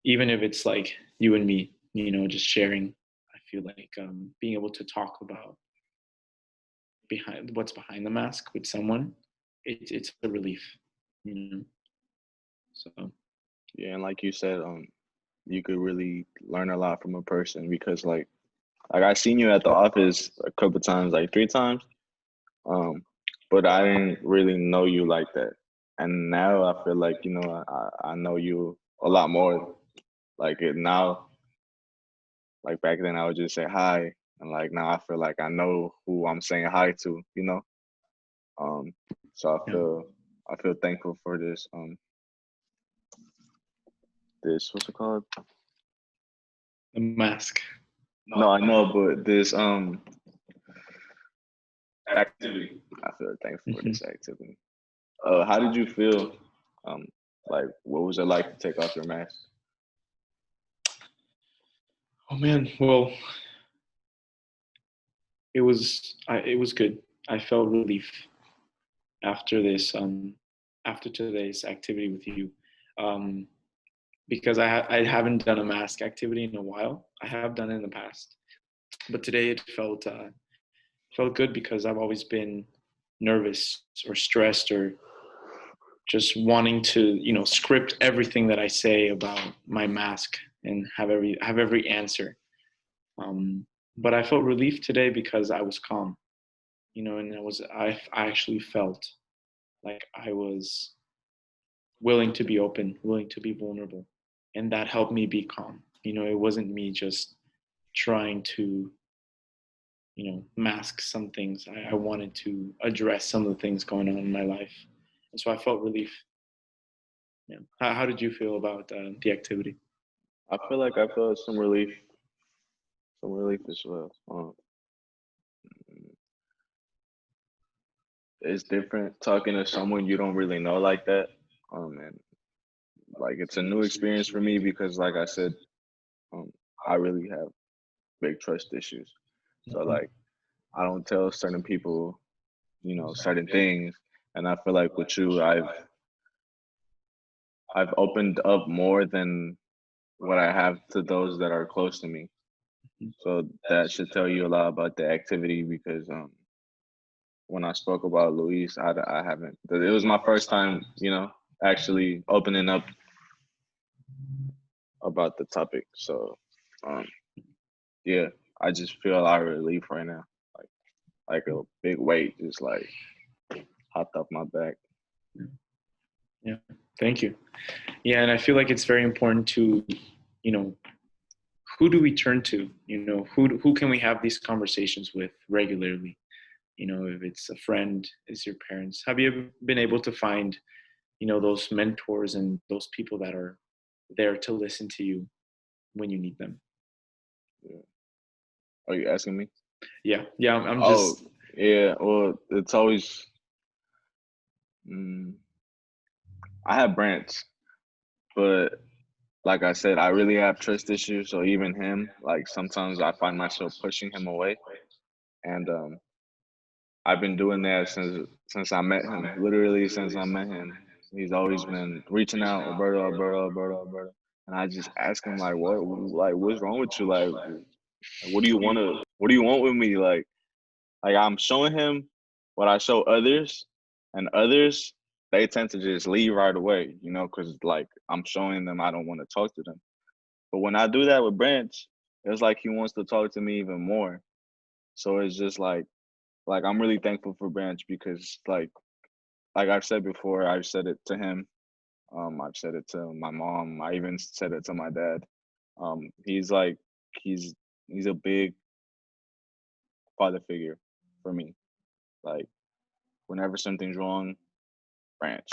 even if it's like you and me, you know, just sharing, I feel like being able to talk about what's behind the mask with someone, it's a relief, you know. So Yeah, and like you said, you could really learn a lot from a person because like I seen you at the office a couple times, like 3 times. Um, but I didn't really know you like that. And now I feel like, I know you a lot more. Like it now, like back then I would just say hi. And like now I feel like I know who I'm saying hi to. Um, so yeah, I feel thankful for this what's it called? the mask. No, I know, but this activity. I feel thankful for Hmm. this activity. How did you feel? Um, like what was it like to take off your mask? Oh man, well, it was good. I felt relief after this after today's activity with you, um, because I haven't done a mask activity in a while. I have done it in the past, but today it felt good because I've always been nervous or stressed or just wanting to script everything that I say about my mask and have every answer. Um, but I felt relief today because I was calm, and I actually felt like I was willing to be open, willing to be vulnerable, and that helped me be calm. It wasn't me just trying to mask some things. I wanted to address some of the things going on in my life, and so I felt relief. Yeah. How did you feel about the activity? I feel like I felt some relief as well. It's different talking to someone you don't really know like that. And like it's a new experience for me because, like I said, um, I really have big trust issues. So Mhm. like I don't tell certain people, certain things, and I feel like with you, I've opened up more than what I have to those that are close to me. So that should tell you a lot about the activity because when I spoke about Luis, I haven't. It was my first time, actually opening up about the topic. So, um, yeah, I just feel a lot of relief right now, like a big weight just like hopped off my back. Yeah, thank you. Yeah, and I feel like it's very important to, you know, who do we turn to? Who can we have these conversations with regularly? If it's a friend, it's your parents. Have you ever been able to find, those mentors and those people that are there to listen to you when you need them? Yeah. Are you asking me? Yeah, yeah. I'm Oh, just. yeah. Well, it's always. Mm, I have Branch, but like I said, I really have trust issues. So even him, like sometimes I find myself pushing him away, and I've been doing that since I met him. Literally since I met him, he's always been reaching out, Alberto, Alberto, Alberto, Alberto, and I just ask him like what's wrong with you? Like, what do you want to? What do you want with me? Like I'm showing him what I show others, and others they tend to just leave right away, because like I'm showing them I don't want to talk to them. But when I do that with Branch, it's like he wants to talk to me even more. So it's just like I'm really thankful for Branch because like I've said before, I've said it to him. I've said it to my mom. I even said it to my dad. He's like he's he's a big father figure for me. Like whenever something's wrong, Branch,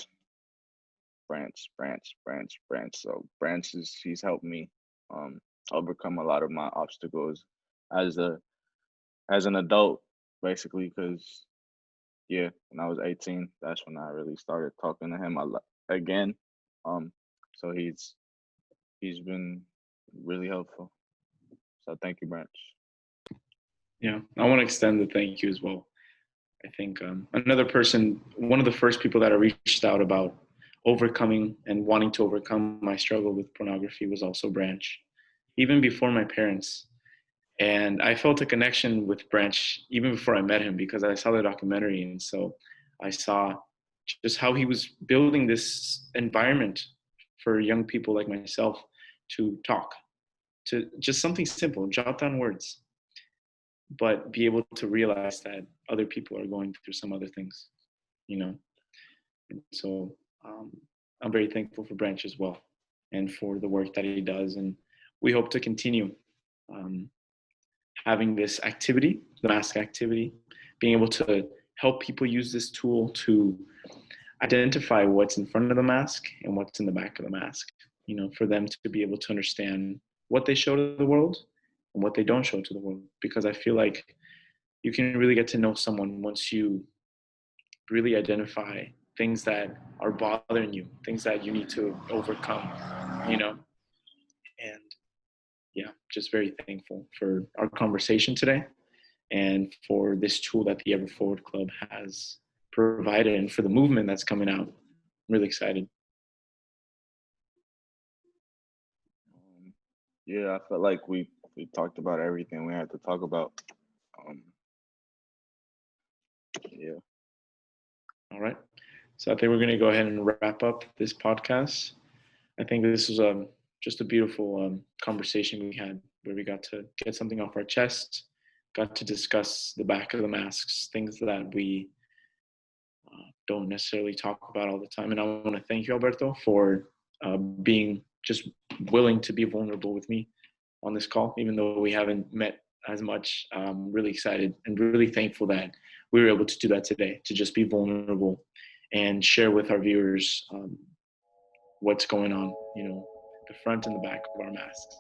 Branch, Branch, Branch, Branch. So Branch is he's helped me um overcome a lot of my obstacles as an adult, basically. Because yeah, when I was 18, that's when I really started talking to him again. Um, so he's been really helpful. So thank you, Branch. Yeah, I want to extend the thank you as well. I think another person, one of the first people that I reached out about overcoming and wanting to overcome my struggle with pornography was also Branch. Even before my parents, And I felt a connection with Branch even before I met him because I saw the documentary. And so I saw just how he was building this environment for young people like myself to talk, to just something simple, jot down words, but be able to realize that other people are going through some other things, you know? And so um, I'm very thankful for Branch as well and for the work that he does. And we hope to continue um, having this activity, the mask activity, being able to help people use this tool to identify what's in front of the mask and what's in the back of the mask, you know, for them to be able to understand what they show to the world and what they don't show to the world. Because I feel like you can really get to know someone once you really identify things that are bothering you, things that you need to overcome, you know. And yeah, just very thankful for our conversation today and for this tool that the Ever Forward Club has provided and for the movement that's coming out. I'm really excited. Yeah, I felt like we talked about everything we had to talk about. Um, yeah. All right. So I think we're going to go ahead and wrap up this podcast. I think this was just a beautiful conversation we had where we got to get something off our chest, got to discuss the back of the masks, things that we don't necessarily talk about all the time. And I want to thank you, Alberto, for being just willing to be vulnerable with me on this call, even though we haven't met as much. I'm really excited and really thankful that we were able to do that today, to just be vulnerable and share with our viewers what's going on, you know, the front and the back of our masks.